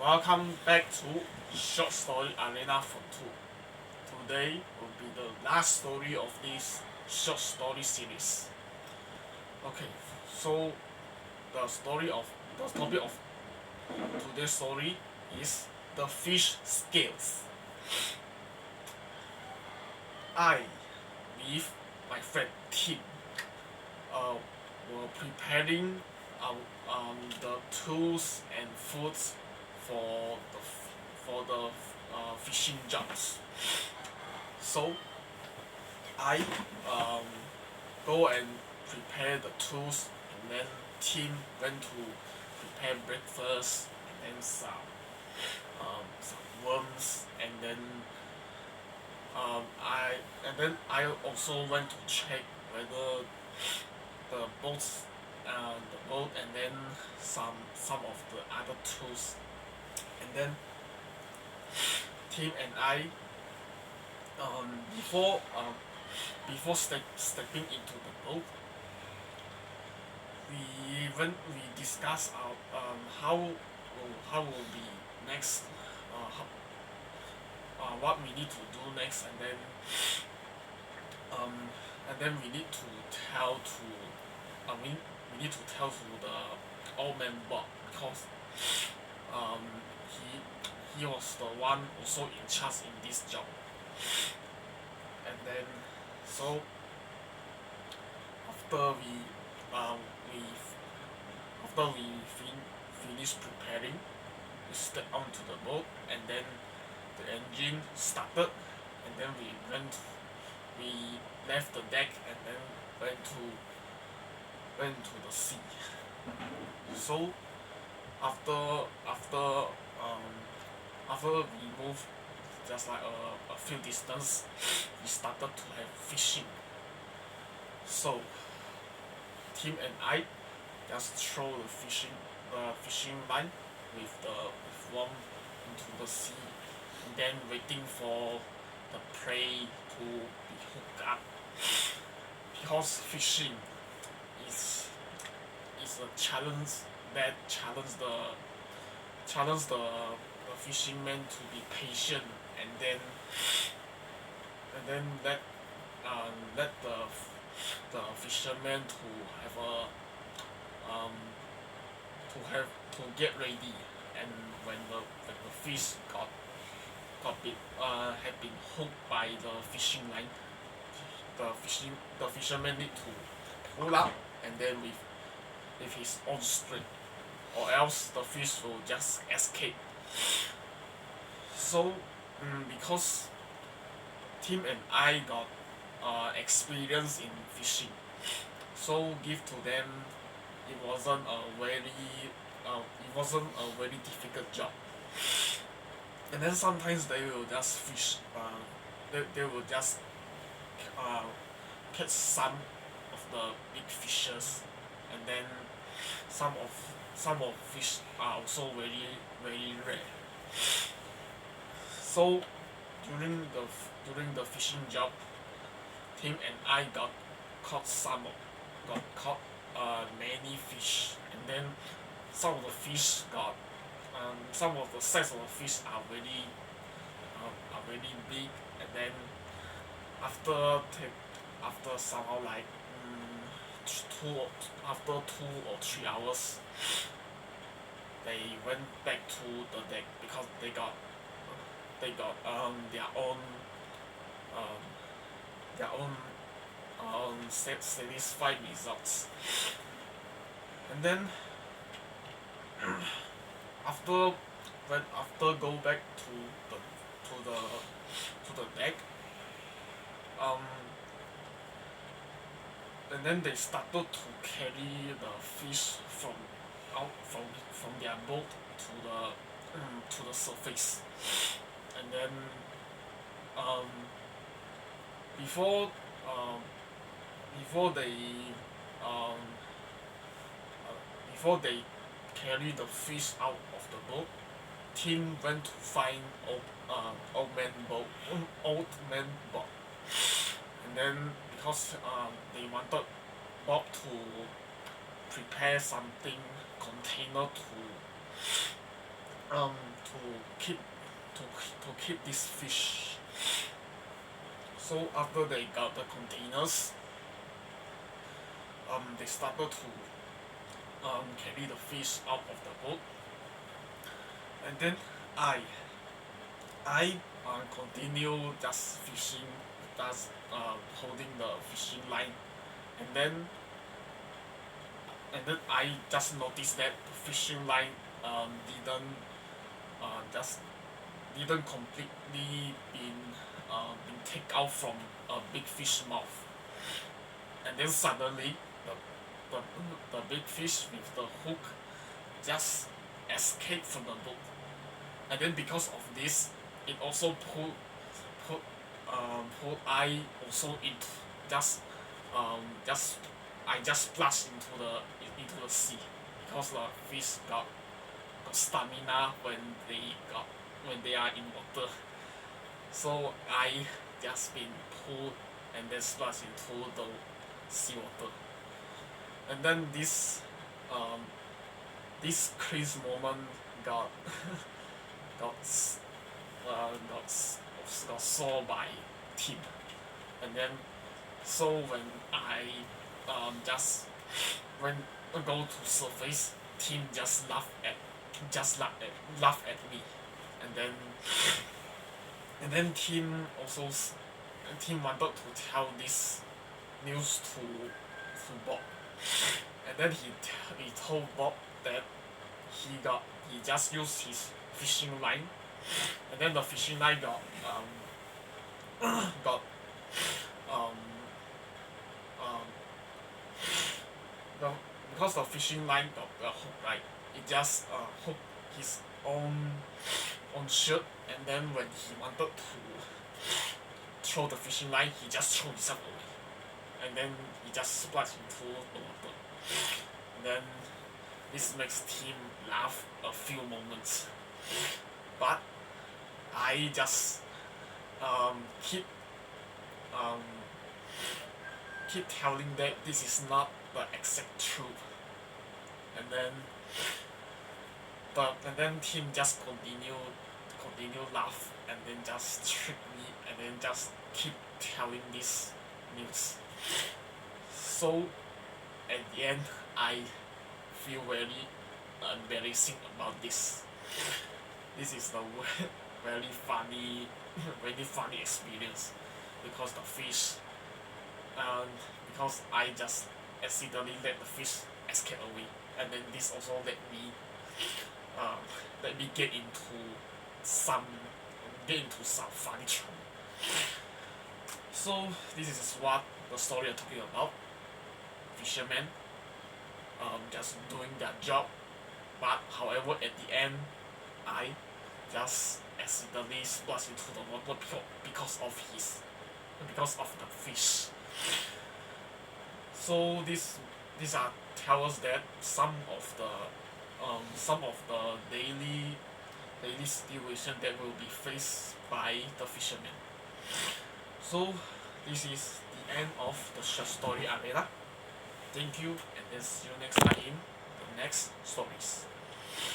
Welcome back to Short Story Arena for 2. Today will be the last story of this short story series. Okay, so the topic of today's story is the fish scales. I, with my friend Tim, were preparing the tools and foods for the fishing jobs. So I go and prepare the tools, and then Tim went to prepare breakfast, and then some worms, and then I also went to check whether the boat, and then some of the other tools, and then Tim and I before stepping into the boat, we discussed how will be next, what we need to do next, and then we need to tell to we need to tell to the old man Bob, because he was the one also in charge in this job. And then so after we finished preparing, we stepped onto the boat, and then the engine started, and then we left the deck, and then went to the sea. So after we moved just like a few distance, we started to have fishing. So Tim and I just throw the fishing line with worm into the sea, and then waiting for the prey to be hooked up. Because fishing is a challenge that challenge the fishermen to be patient, and then let the fishermen to get ready, and when the fish had been hooked by the fishing line, the fisherman need to pull out, and then with his own strength, or else the fish will just escape. So because Tim and I got experience in fishing, so give to them, it wasn't a very difficult job. And then sometimes they will just fish, they will just catch some of the big fishes, and then some of fish are also very very rare. So during the fishing job, Tim and I got caught many fish, and then some of the fish got some of the size of the fish are very big, and then after somehow like after 2 or 3 hours, they went back to the deck, because they got their own satisfied results. And then after go back to the deck, and then they started to carry the fish from their boat to the surface. And then before they carry the fish out of the boat, Tim went to find old man Bob, and then because they wanted Bob to prepare something container to keep to keep this fish. So after they got the containers, they started to carry the fish out of the boat, and then I continue just fishing, just holding the fishing line, and then I just noticed that the fishing line didn't just didn't completely been taken out from a big fish mouth, and then suddenly the, the big fish with the hook just escaped from the boat, and then because of this, it also put I also into just just I just splashed into the sea because the fish got stamina when they are in water. So I just been pulled and then splashed into the seawater. And then this crazy moment got got got saw by Tim. And then so when I just when I go to surface, Tim just laugh at me, and then Tim wanted to tell this news to Bob, and then he told Bob that he just used his fishing line, and then the fishing line got got um because the fishing line got a hook, right? It just hooked his own shirt, and then when he wanted to throw the fishing line, he just threw himself away, and then he just splashed into the water. And then this makes Tim laugh a few moments, but I just keep telling that this is not the exact truth, and then Tim just continue laugh, and then just trick me, and then just keep telling this news. So at the end, I feel very embarrassing about this. This is the very funny experience, because the fish, because I just accidentally let the fish escape away, and then this also let me get into some funny trouble. So this is what the story I'm talking about. Fishermen just doing their job, but however at the end I just accidentally splashed into the water because of the fish. So these are tell us that some of the daily situation that will be faced by the fishermen. So this is the end of the short story arena. Thank you, and then see you next time in the next stories.